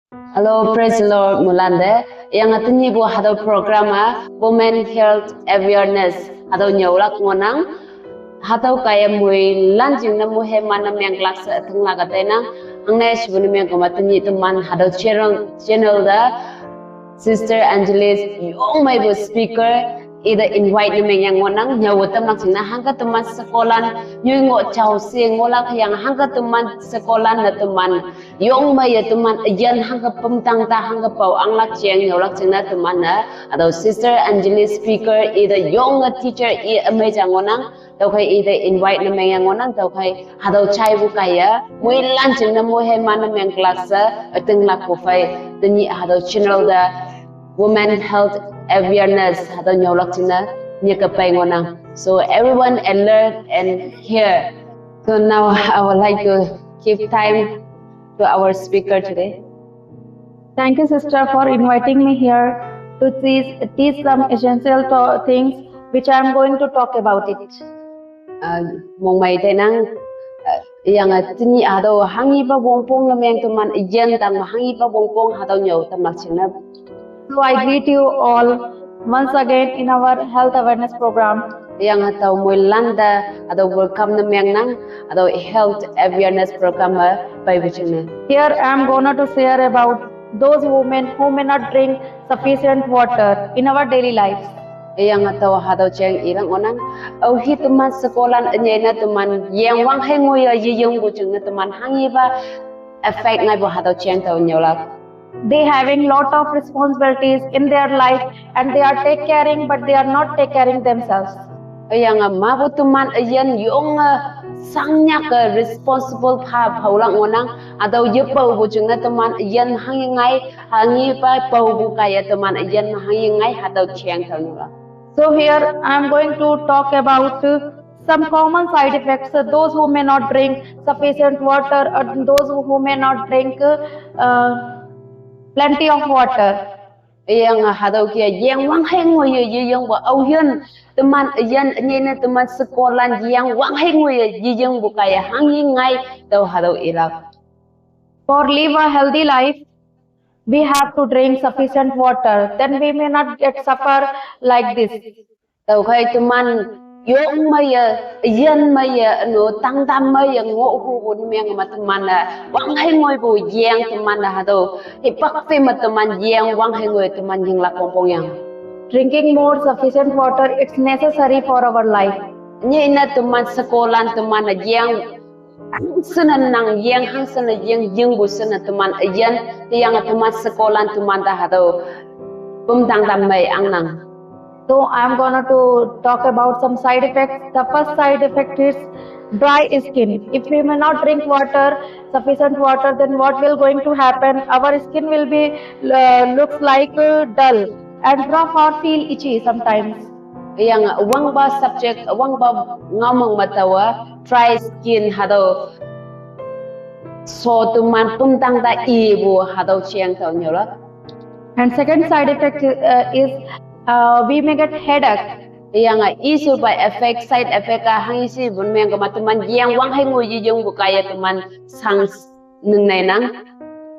Hello, praise the Lord, Mulande. Yang atinyi bu hado programa Women Health Awareness. Hado nyolak ngonang. Hado kaya mui lanjing na mu he mana yang laksa atung lagatena. Ang nesh bunu yang kamatinyi teman hado channel da Sister Angelis yung may bu speaker. Ida invite namin yang ngonang nyawutam lang sina hangga teman sekolah yung ngo chow si ngolak yang hangga teman sekolah na teman yung may teman yan hangga pemtang ta hangga pau ang lak chiang nyawlak sina teman na atau Sister Angelis speaker ida yung teacher i amay jang ngonang tau kay ida invite namin yang ngonang tau kay hadaw chai bu kaya muy lanjing na mu he man namin klasa ateng lak ko fay tanyi hadaw channel da Women Health Awareness atau nyolak cina nyekapai ngonang. So everyone alert and here. So now I would like to give time to our speaker today. Thank you, sister, for inviting me here to teach some essential things which I am going to talk about it. Mong may tenang yang tini atau hangi pa bongpong lamang teman ijen tang hangi pa bongpong atau nyaw tamak cina. So I greet you all once again in our health awareness program. Yang atau mulanda atau welcome namang nang atau health awareness program by Vichina. Here I am going to share about those women who may not drink sufficient water in our daily lives. Yang atau hadau ceng ilang onang au hi teman sekolah nyena teman yang wang hengoy yung bucung teman hangi ba effect ngai bo hadau ceng tau nyolak. They having lot of responsibilities in their life and they are take caring but they are not take caring themselves. Yang mabu teman yan yung sangnya ke responsible pa paulang onang atau ye pau bucung teman yan hangi pa pau bu kaya teman yan hangi ngai hadau ceng tau nyolak. So here I am going to talk about some common side effects. Those who may not drink sufficient water or those who may not drink plenty of water. Yang hadau kia yang wang hengoy yang ba au yan teman yan nyena teman sekolah yang wang hengoy yang bu kaya hangi ngai tau hadau ilak. For live a healthy life, we have to drink sufficient water. Then we may not get suffer like this. Tau kai teman yung maya yan maya no tang tam maya ngo hu hun miang ma teman wang hengoy bu yang teman hadau ipak fe ma teman yang wang hengoy teman yang la kompong yang. Drinking more sufficient water, it's necessary for our life. Nyena teman sekolah teman yang senang yang hang senang yang bu senang teman yang teman sekolah teman dah hadau pemtang tamai ang nang. So I am going to talk about some side effects. The first side effect is dry skin. If we may not drink water, sufficient water, then what will going to happen? Our skin will be looks like dull and rough or feel itchy sometimes. Yang wang ba subject wang ba ngamang matawa dry skin hadau so teman pemtang ta ibu hadau chiang tau nyola. And second side effect is we may get headache. Yang isu by effect side effect hang isi bun meng teman yang wang hengu yung bukaya teman sang nungnai nang.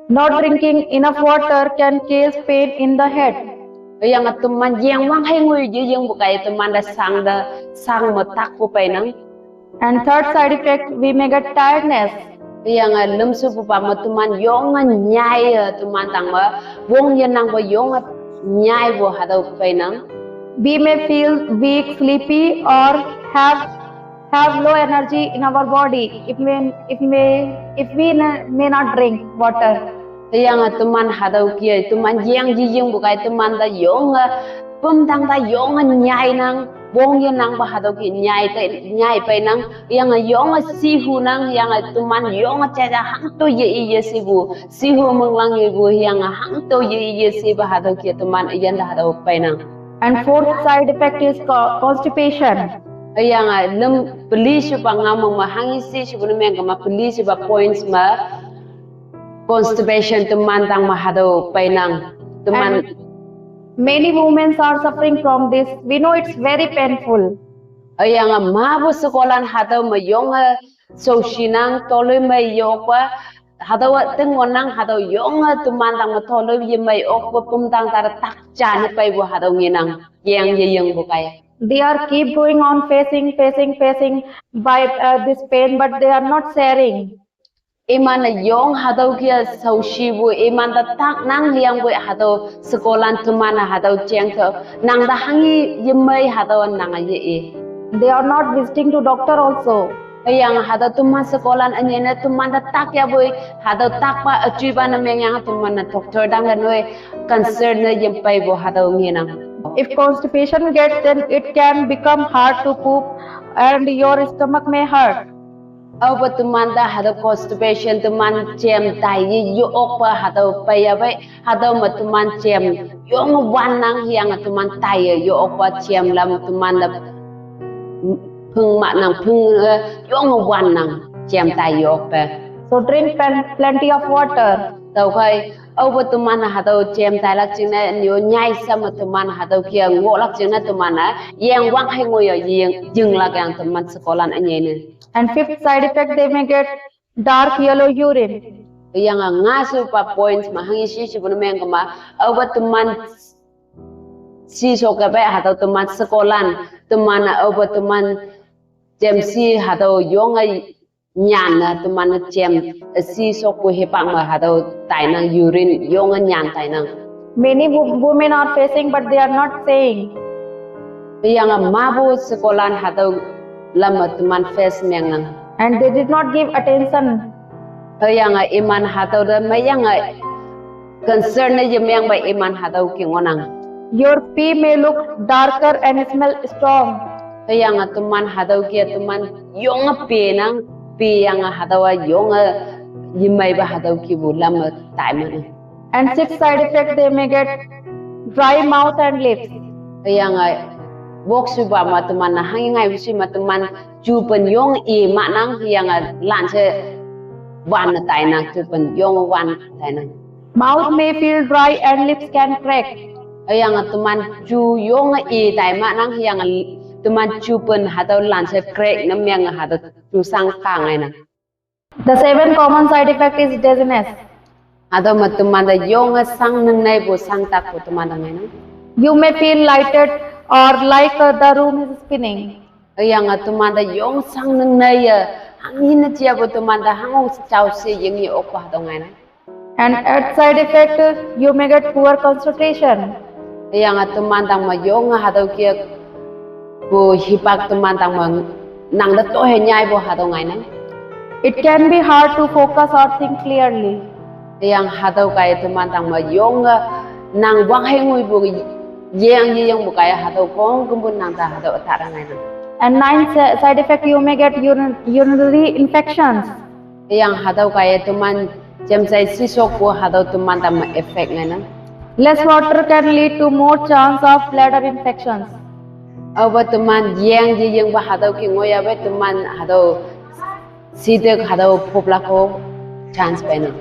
Not drinking enough water can cause pain in the head. Yang teman yang wang hengu yung bukaya teman da sang matak po pay nang. And third side effect, we may get tiredness. Yang lumsu po pa mo teman yung nyai teman tang ma wong yan nang ba yung nyai bo hadau pay nang. We may feel weak, sleepy, or have low energy in our body if we may not drink water. Yang teman hadau kia teman yang jijing bukai teman da yung pemtang da yung nyai nang bong yan nang ba hadau ki nyai pay nang yang yung sihu nang yang teman yung cara hang to ye sibu sihu menglang ibu yang hang to ye si ba hadau ki teman yan da hadau pay nang. And fourth side effect is constipation. Yang lem beli siapa ngamang mahangisi siapa namanya kama beli siapa points ma constipation teman tang mahado painang teman. And many women are suffering from this. We know it's very painful. Yang mabu sekolah hadau mayong so sinang tolong mayok pa hadau tengon nang hadau yonga tuman tang matholo yimai ok pum tang tar tak chan pai bu hadau nginang yang bu kaya. They are keep going on facing by this pain, but they are not sharing. Iman yong hadau kia saushi bu iman da tak nang yang bu hadau sekolan tumana hadau cheng tho nang da hangi yimai hadau nang ye. They are not visiting to doctor also. Yang hadau tuman sekolan anyena tuman da tak ya bu hadau tak pa achiba na meng yang tuman na doctor dang ganoi concern na yimpai bu hadau nginang. If constipation gets, then it can become hard to poop and your stomach may hurt. Over tuman da hadau constipation tuman chem tai yu okpa hadau paya bai hadau ma tuman chem yong wan nang yang tuman tai yu okpa chem lam tuman da phung ma nang phung yong wan nang chem tai yu okpa. So drink plenty of water. Tau kai over tuman hadau chem tai lak ching na yu nyai sam tuman hadau kia ngo lak ching na tuman yang wang hai ngoi yang jing lak yang tuman sekolan anyene. And fifth side effect, they may get dark yellow urine. Yang ngasu pa points mahangi si pun meng kama over tuman si so ka ba hadau tuman sekolan tuman over tuman chem si hadau yong ai nyan na tuman chem si so ko he pang ma hadau tai nang urine yong nyan tai nang. Many women are facing, but they are not saying. Yang mabu sekolan hadau lama tuman face meng nang. And they did not give attention. Yang iman hadau da mayang concern na yemeng ba iman hadau ki ngonang. Your pee may look darker and smell strong. Yang tuman hadau kia tuman yong pe nang pe yang hadau yong yimai ba hadau ki bu lama tai man. And sixth side effect, they may get dry mouth and lips. Yang bok su ba ma tuman na hangi ngai su ma tuman chu pen yong e ma nang yang lan che wan tai nang chu pen yong wan tai nang. Mouth may feel dry and lips can crack. Yang tuman chu yong e tai ma nang yang tuman chu pen hadau lan che crack na meng hadau chu sang kang ai nang. The seventh common side effect is dizziness. Hadau ma tuman da yong sang nang nai bu sang tak bu tuman da ngai nang. You may feel lighted or like the room is spinning. Yang tuman da yong sang nang nai hangin na chia bu tuman da hangong chau se yeng ni ok ba dong ngai nang. And at side effect, you may get poor concentration. Yang tuman dang ma yong hadau kia bu hipak tuman dang ma nang da to he nyai bu hadau ngai nang. It can be hard to focus or think clearly. Yang hadau kai tuman dang ma yong nang wang he ngui bu yang bu kai hadau kong kumbun nang da hadau ta ngai nang. And ninth side effect, you may get urinary infections. Yang hadau kai tuman chem sai si sok bu hadau tuman dang ma effect ngai nang. Less water can lead to more chance of bladder infections. Over tuman yang ba hadau ki ngoi ya ba tuman hadau sidek hadau phopla ko chance pa nang.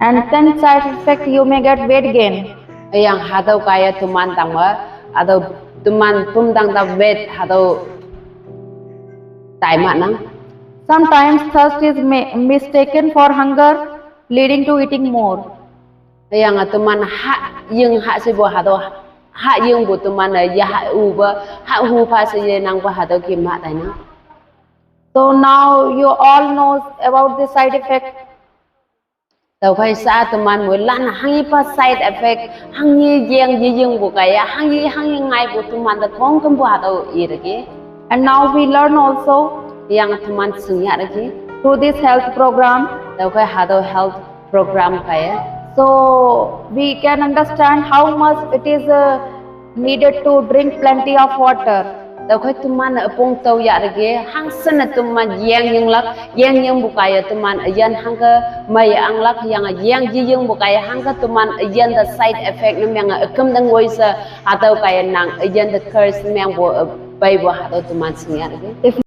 And tenth side effect, you may get weight gain. Yang hadau kaya tuman dang ma adau tuman pum dang da weight hadau tai ma nang. Sometimes thirst is mistaken for hunger, leading to eating more. Yang tuman ha si bo hadau ha yung bu tuman ya ha u ba ha hu pa se ye nang ba hadau ki ma tai nang. So now you all knows about the side effect. Tau khai sa tuman mo lan hangi pa side effect hangi yang bu kaya hangi ngai bu tuman da kong kum bu hadau i rage. And now we learn also Yang tuman sung ya rage through this health program. tau khai hadau health program kaya. So we can understand how much it is needed to drink plenty of water. Tau khai tuman apong tau ya rage hang san tuman yang bu kaya tuman yan hang ka mai ang lak yang bu kaya hang ka tuman yan the side effect nam yang akam dang woi sa atau kaya nang yan the curse nam bu bai bu hadau tuman sing ya rage.